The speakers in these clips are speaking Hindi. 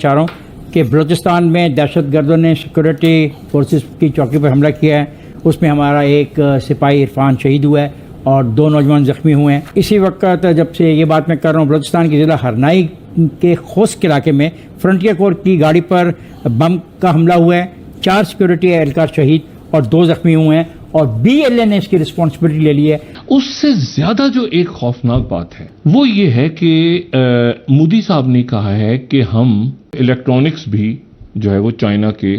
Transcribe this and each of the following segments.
चारों कि बलूचिस्तान में दहशतगर्दों ने सिक्योरिटी फोर्सेस की चौकी पर हमला किया है। उसमें हमारा एक सिपाही इरफान शहीद हुआ है और 2 नौजवान ज़ख्मी हुए हैं। इसी वक्त जब से ये बात मैं कर रहा हूँ, बलूचिस्तान के ज़िला हरनाई के खोस्क इलाके में फ्रंटियर कोर की गाड़ी पर बम का हमला हुआ है। 4 सिक्योरिटी एहलकार शहीद और 2 ज़ख्मी हुए हैं और BLA ने इसकी रिस्पॉन्सिबिलिटी ले ली है। उससे ज्यादा जो एक खौफनाक बात है वो ये है कि मोदी साहब ने कहा है कि हम इलेक्ट्रॉनिक्स भी जो है वो चाइना के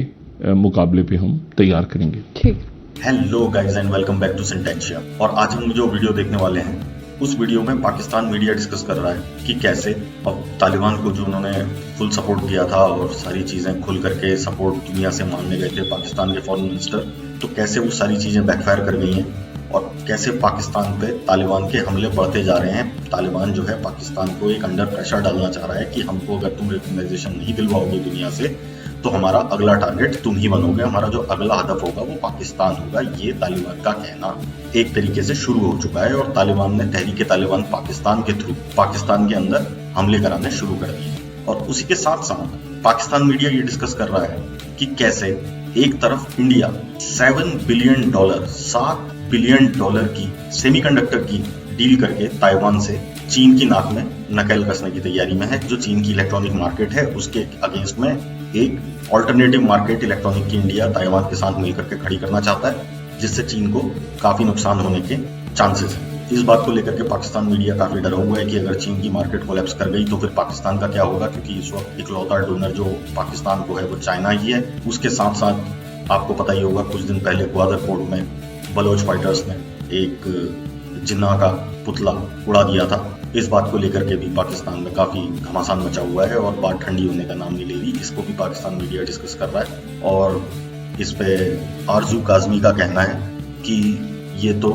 मुकाबले पे हम तैयार करेंगे। ठीक। Hello guys and welcome back to Sententia. और आज हम जो वीडियो देखने वाले हैं उस वीडियो में पाकिस्तान मीडिया डिस्कस कर रहा है कि कैसे अब तालिबान को जो उन्होंने फुल सपोर्ट दिया था और सारी चीजें खुल करके सपोर्ट दुनिया से मांगने गए थे पाकिस्तान के फॉरेन मिनिस्टर, तो कैसे वो सारी चीजें बैकफायर कर गई हैं और कैसे पाकिस्तान पे तालिबान के हमले बढ़ते जा रहे हैं। तालिबान जो है पाकिस्तान को एक अंडर प्रेशर डालना चाह रहा है कि हमको अगर तुम रिकॉग्नाइजेशन नहीं दिलवाओगे दुनिया से तो हमारा अगला टारगेट तुम ही बनोगे, हमारा जो अगला हदफ होगा वो पाकिस्तान होगा। ये तालिबान का कहना एक तरीके से शुरू हो चुका है और तालिबान ने तहरीके तालिबान पाकिस्तान के थ्रू पाकिस्तान के अंदर हमले कराने शुरू कर दिए। और उसी के साथ साथ पाकिस्तान मीडिया ये डिस्कस कर रहा है कि कैसे एक तरफ इंडिया $7 बिलियन की सेमीकंडक्टर की डील करके ताइवान से चीन की नाक में नकेल कसने की तैयारी में है। जो चीन की इलेक्ट्रॉनिक मार्केट है उसके अगेंस्ट में एक ऑल्टरनेटिव मार्केट इलेक्ट्रॉनिक की इंडिया ताइवान के साथ मिलकर के खड़ी करना चाहता है, जिससे चीन को काफी नुकसान होने के चांसेस हैं। इस बात को लेकर के पाकिस्तान मीडिया काफी डरा हुआ है कि अगर चीन की मार्केट कोलैप्स कर गई तो फिर पाकिस्तान का क्या होगा, क्योंकि इस वक्त इकलौता डोनर जो पाकिस्तान को है वो चाइना ही है। उसके साथ साथ आपको पता ही होगा कुछ दिन पहले ग्वादर पोर्ट में बलोच फाइटर्स ने एक जिन्ना का पुतला उड़ा दिया था। इस बात को लेकर के भी पाकिस्तान में काफी घमासान मचा हुआ है और बात ठंडी होने का नाम नहीं ले रही। इसको भी पाकिस्तान मीडिया डिस्कस कर रहा है और इस पे आरजू काजमी का कहना है कि ये तो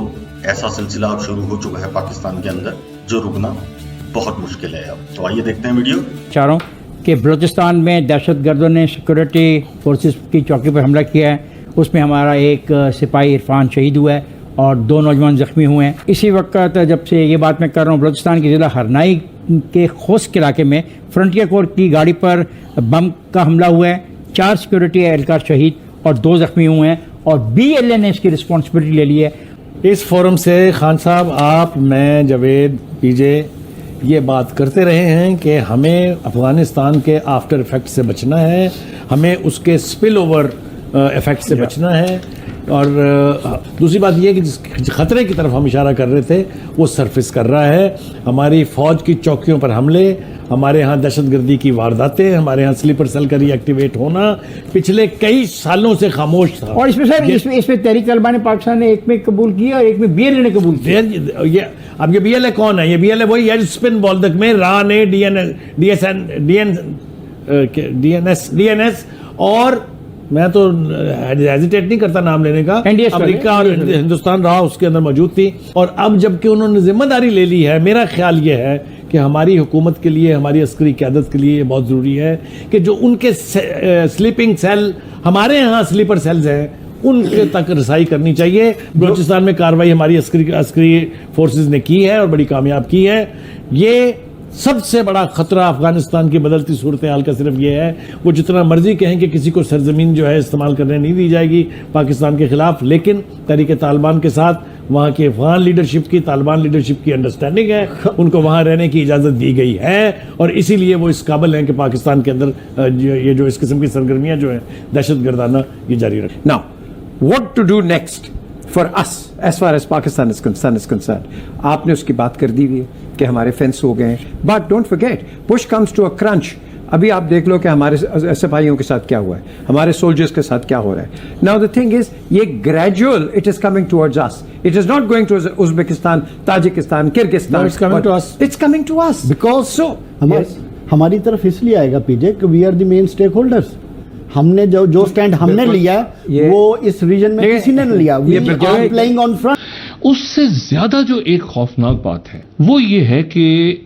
ऐसा सिलसिला अब शुरू हो चुका है पाकिस्तान के अंदर जो रुकना बहुत मुश्किल है। अब तो आइए देखते हैं वीडियो। चारों कि बलूचिस्तान में दहशतगर्दों ने सिक्योरिटी फोर्सेस की चौकी पर हमला किया है। उसमें हमारा एक सिपाही इरफान शहीद हुआ है और 2 नौजवान ज़ख्मी हुए हैं। इसी वक्त जब से ये बात मैं कर रहा हूँ, बलूचिस्तान के ज़िला हरनाई के खोस्क इलाके में फ्रंटियर कोर की गाड़ी पर बम का हमला हुआ है। 4 सिक्योरिटी एहलकार शहीद और 2 ज़ख्मी हुए हैं और BLA ने इसकी रिस्पॉन्सिबिलिटी ले ली है। इस फोरम से खान साहब, आप, मैं, जावेद, पीजे ये बात करते रहे हैं कि हमें अफ़गानिस्तान के आफ्टर इफेक्ट से बचना है, हमें उसके स्पिल ओवर इफेक्ट से बचना है। और दूसरी बात यह कि जिस खतरे की तरफ हम इशारा कर रहे थे वो सरफेस कर रहा है। हमारी फ़ौज की चौकियों पर हमले, हमारे यहाँ दहशतगर्दी की वारदातें, हमारे यहाँ स्लीपर सेल का रीएक्टिवेट होना पिछले कई सालों से खामोश था। और इसमें सर इसमें तहरीक तालिबान पाकिस्तान ने एक में कबूल किया और एक में BLA ने कबूल किया। ये अब ये BLA कौन है? ये BLA वही है स्पिन बॉल में रा ने DNS और मैं तो हेजिटेट नहीं करता नाम लेने का, अमेरिका और हिंदुस्तान रहा उसके अंदर मौजूद थी। और अब जबकि उन्होंने जिम्मेदारी ले ली है, मेरा ख्याल ये है कि हमारी हुकूमत के लिए, हमारी अस्करी क़यादत के लिए बहुत ज़रूरी है कि जो उनके स्लीपिंग सेल, हमारे यहाँ स्लीपर सेल्स हैं, उनके तक रसाई करनी चाहिए। बलूचिस्तान में कार्रवाई हमारी अस्करी फोर्सेज ने की है और बड़ी कामयाब की है। ये सबसे बड़ा खतरा अफगानिस्तान की बदलती सूरत हाल का सिर्फ ये है, वो जितना मर्जी कहें कि किसी को सरजमीन जो है इस्तेमाल करने नहीं दी जाएगी पाकिस्तान के खिलाफ, लेकिन तहरीक तालिबान के साथ वहाँ की अफगान लीडरशिप की, तालिबान लीडरशिप की अंडरस्टैंडिंग है, उनको वहाँ रहने की इजाज़त दी गई है और इसीलिए वो इस काबिल हैं कि पाकिस्तान के अंदर ये जो इस किस्म की सरगर्मियाँ जो हैं दहशतगर्दाना ये जारी रखें। Now what to do next for us as far as Pakistan is concern. आपने उसकी बात कर दी हुई है कि हमारे फेंस हो गए, but don't forget push comes to a crunch. अभी आप देख लो कि हमारे सिपाहियों के साथ क्या हुआ है, हमारे सोल्जर्स के साथ क्या हो रहा है। नाउ द थिंग इज ये gradual it is coming towards us, it is not going to Uzbekistan, Tajikistan, Kyrgyzstan, it's coming to us, it's coming to us because so हमारी तरफ इसलिए आएगा पीजे कि we are the main stakeholders. हमने जो स्टैंड हमने लिया वो इस रीजन में किसी ने नहीं लिया। We are playing on front. उससे ज्यादा जो एक खौफनाक बात है वो ये है कि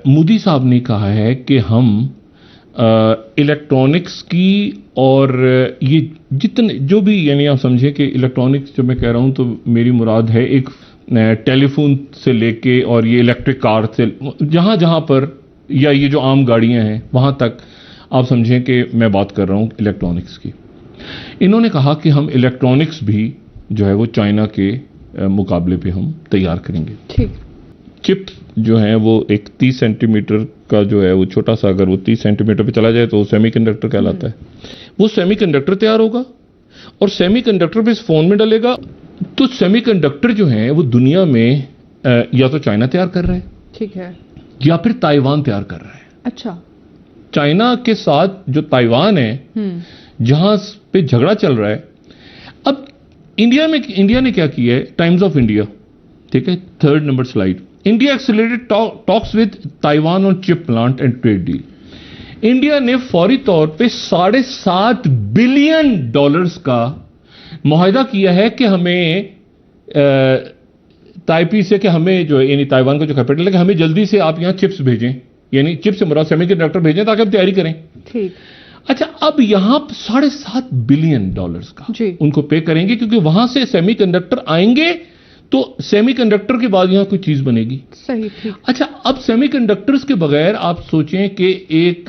मोदी साहब ने कहा है कि हम इलेक्ट्रॉनिक्स की और ये जितने जो भी, यानी आप समझे कि इलेक्ट्रॉनिक्स जब मैं कह रहा हूं तो मेरी मुराद है एक टेलीफोन से लेके और ये इलेक्ट्रिक कार से जहां जहां पर, या ये जो आम गाड़ियां हैं वहां तक आप समझें कि मैं बात कर रहा हूं इलेक्ट्रॉनिक्स की। इन्होंने कहा कि हम इलेक्ट्रॉनिक्स भी जो है वो चाइना के मुकाबले पे हम तैयार करेंगे। ठीक। चिप जो है वो एक 30 सेंटीमीटर का जो है वो छोटा सा, अगर वो 30 सेंटीमीटर पे चला जाए तो सेमीकंडक्टर कहलाता है। वो सेमीकंडक्टर तैयार होगा और सेमीकंडक्टर पे इस फोन में डलेगा। तो सेमीकंडक्टर जो है वो दुनिया में या तो चाइना तैयार कर रहा है, ठीक है, या फिर ताइवान तैयार कर रहा है। अच्छा। चाइना के साथ जो ताइवान है, जहां पे झगड़ा चल रहा है। अब इंडिया ने क्या किया है, टाइम्स ऑफ इंडिया, ठीक है, 3rd number slide, India accelerated talks with Taiwan on chip plant and trade deal. India ने फौरी तौर पे $7.5 बिलियन का मुआहदा किया है कि हमें ताइपी से, कि हमें जो यानी ताइवान का जो कैपिटल है, कि हमें जल्दी से आप यहां चिप्स भेजें, यानी चिप से मुराद सेमीकंडक्टर भेजें ताकि हम तैयारी करें। ठीक। अच्छा, अब यहां $7.5 बिलियन का उनको पे करेंगे, क्योंकि वहां से सेमीकंडक्टर आएंगे तो सेमीकंडक्टर के बाद यहां कोई चीज बनेगी। सही। ठीक। अच्छा, अब सेमीकंडक्टर्स के बगैर आप सोचें कि एक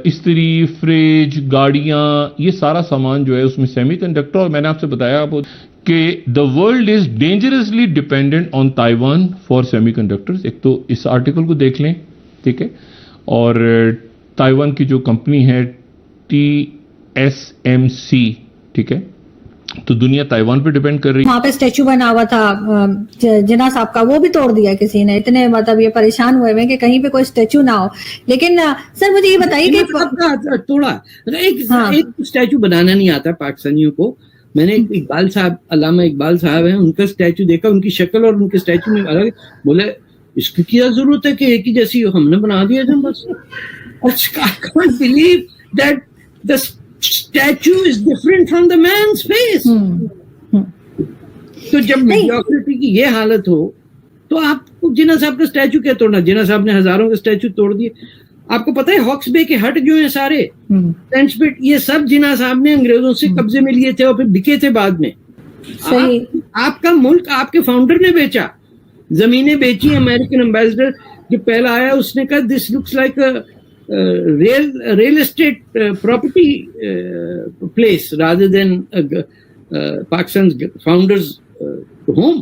इस्त्री, फ्रिज, गाड़ियां, ये सारा सामान जो है उसमें सेमीकंडक्टर, और मैंने आपसे बताया कि the world is dangerously dependent on Taiwan for semiconductors. एक तो इस आर्टिकल को देख लें, ठीक है, और ताइवान की जो कंपनी है TSMC, ठीक है, तो दुनिया ताइवान पे डिपेंड कर रही है। वहाँ पे स्टैचू बना हुआ था जिन्ना साहब का, वो भी तोड़ दिया किसी ने। इतने मतलब ये परेशान हुए हैं कि कहीं पे कोई स्टैचू ना हो। लेकिन सर मुझे ये बताइए कि तोड़ा एक स्टैचू बनाना नहीं आता पाकिस्तानियों को। मैंने इकबाल साहब, अल्लामा इकबाल साहब हैं, उनका स्टैचू देखा, उनकी शक्ल और उनके स्टैचू में अलग, बोले इसकी क्या जरूरत है कि एक ही जैसी हो, हमने बना दिया जब बस। I can't believe that the statue is different from the man's face. तो जब mediocrity की ये हालत हो तो आप जिन्ना साहब का स्टैचू क्या तोड़ना? जिन्ना साहब ने हजारों के स्टैचू तोड़ दिए। आपको पता है हॉक्स बे के हट जो है सारे सेंट्सपिट, ये सब जिन्ना साहब ने अंग्रेजों से कब्जे में लिए थे और फिर बिके थे बाद में। आपका मुल्क आपके फाउंडर ने बेचा, जमीनें बेची। अमेरिकन एम्बेसडर जो पहला आया उसने कहा this looks like real estate property place rather than Pakistan's founders home.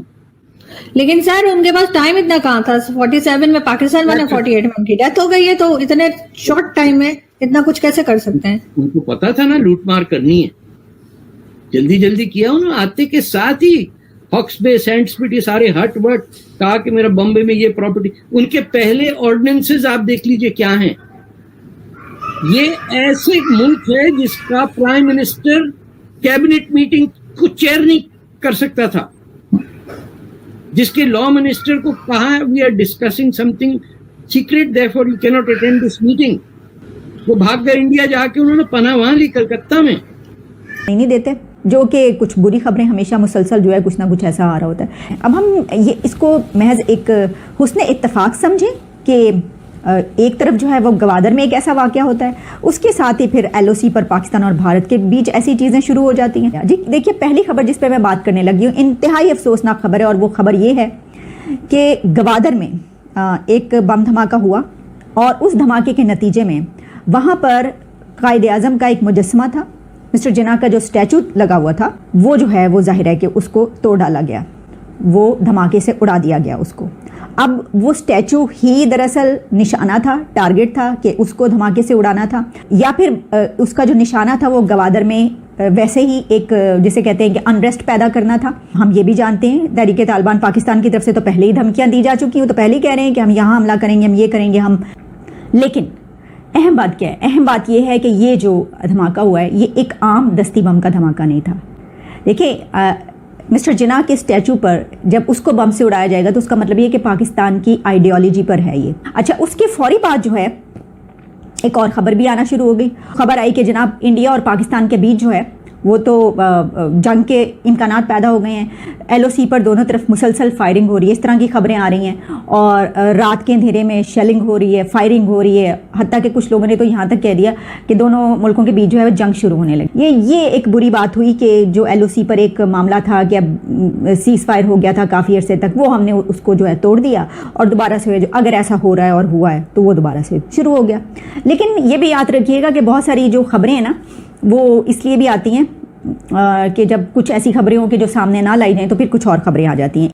लेकिन सर उनके पास टाइम इतना कहाँ था? 47 में पाकिस्तान बना, 48 में उनकी डेथ हो गई है, तो इतने शॉर्ट टाइम में इतना कुछ कैसे कर सकते हैं? उनको पता था ना लूट मार करनी है, जल्दी जल्दी किया उन्होंने। आते के साथ ही हॉक्स बे, सेंट्सपिट, ये सारे हट वट, कहा कि मेरा बॉम्बे में ये प्रॉपर्टी। उनके पहले ऑर्डिनेंसेस आप देख लीजिए क्या हैं। ये ऐसे मुल्क है जिसका प्राइम मिनिस्टर कैबिनेट मीटिंग को चेयर नहीं कर सकता था, जिसके लॉ मिनिस्टर को कहा we are discussing something secret therefore you can not attend this meeting. वो भाग गए इंडिया, जाके उन्होंने पनाह वहां ली कलकत्ता में। नहीं देते, जो कि कुछ बुरी खबरें हमेशा मुसलसल जो है कुछ ना कुछ ऐसा आ रहा होता है। अब हम ये इसको महज एक हुस्न इत्तेफाक समझें कि एक तरफ जो है वो गवादर में एक ऐसा वाकया होता है, उसके साथ ही फिर LOC पर पाकिस्तान और भारत के बीच ऐसी चीज़ें शुरू हो जाती हैं। जी देखिए, पहली खबर जिस पे मैं बात करने लगी हूँ इंतहाई अफसोसनाक खबर है, और वो खबर ये है कि गवादर में एक बम धमाका हुआ और उस धमाके के नतीजे में वहाँ पर कायद आज़म का एक मुजस्समा था, मिस्टर जिन्ना का जो स्टैचू लगा हुआ था, वो जो है वो जाहिर है कि उसको तोड़ डाला गया, वो धमाके से उड़ा दिया गया उसको। अब वो स्टैचू ही दरअसल निशाना था, टारगेट था कि उसको धमाके से उड़ाना था, या फिर उसका जो निशाना था वो गवादर में वैसे ही एक जिसे कहते हैं कि अनरेस्ट पैदा करना था। हम ये भी जानते हैं तहरीक तालिबान पाकिस्तान की तरफ से तो पहले ही धमकियां दी जा चुकी हैं, तो पहले ही कह रहे हैं कि हम यहाँ हमला करेंगे, हम ये करेंगे हम। लेकिन अहम बात क्या है? अहम बात यह है कि ये जो धमाका हुआ है ये एक आम दस्ती बम का धमाका नहीं था। देखिए, मिस्टर जिन्ना के स्टैचू पर जब उसको बम से उड़ाया जाएगा तो उसका मतलब ये कि पाकिस्तान की आइडियोलॉजी पर है ये। अच्छा, उसके फौरी बाद जो है एक और ख़बर भी आना शुरू हो गई। खबर आई कि जनाब इंडिया और पाकिस्तान के बीच जो है वो तो जंग के इम्कानात पैदा हो गए हैं। LOC पर दोनों तरफ मुसलसल फायरिंग हो रही है, इस तरह की खबरें आ रही हैं, और रात के अंधेरे में शेलिंग हो रही है, फायरिंग हो रही है, हत्ता कि कुछ लोगों ने तो यहाँ तक कह दिया कि दोनों मुल्कों के बीच जो है वो जंग शुरू होने लगी। ये एक बुरी बात हुई कि जो LOC पर एक मामला था कि अब सीज फायर हो गया था काफ़ी अरसे तक, वो हमने उसको जो है तोड़ दिया, और दोबारा से अगर ऐसा हो रहा है और हुआ है तो वो दोबारा से शुरू हो गया। लेकिन ये भी याद रखिएगा कि बहुत सारी जो खबरें हैं ना वो इसलिए भी आती हैं कि जब कुछ ऐसी खबरें हों कि जो सामने ना लाई जाएं तो फिर कुछ और खबरें आ जाती हैं।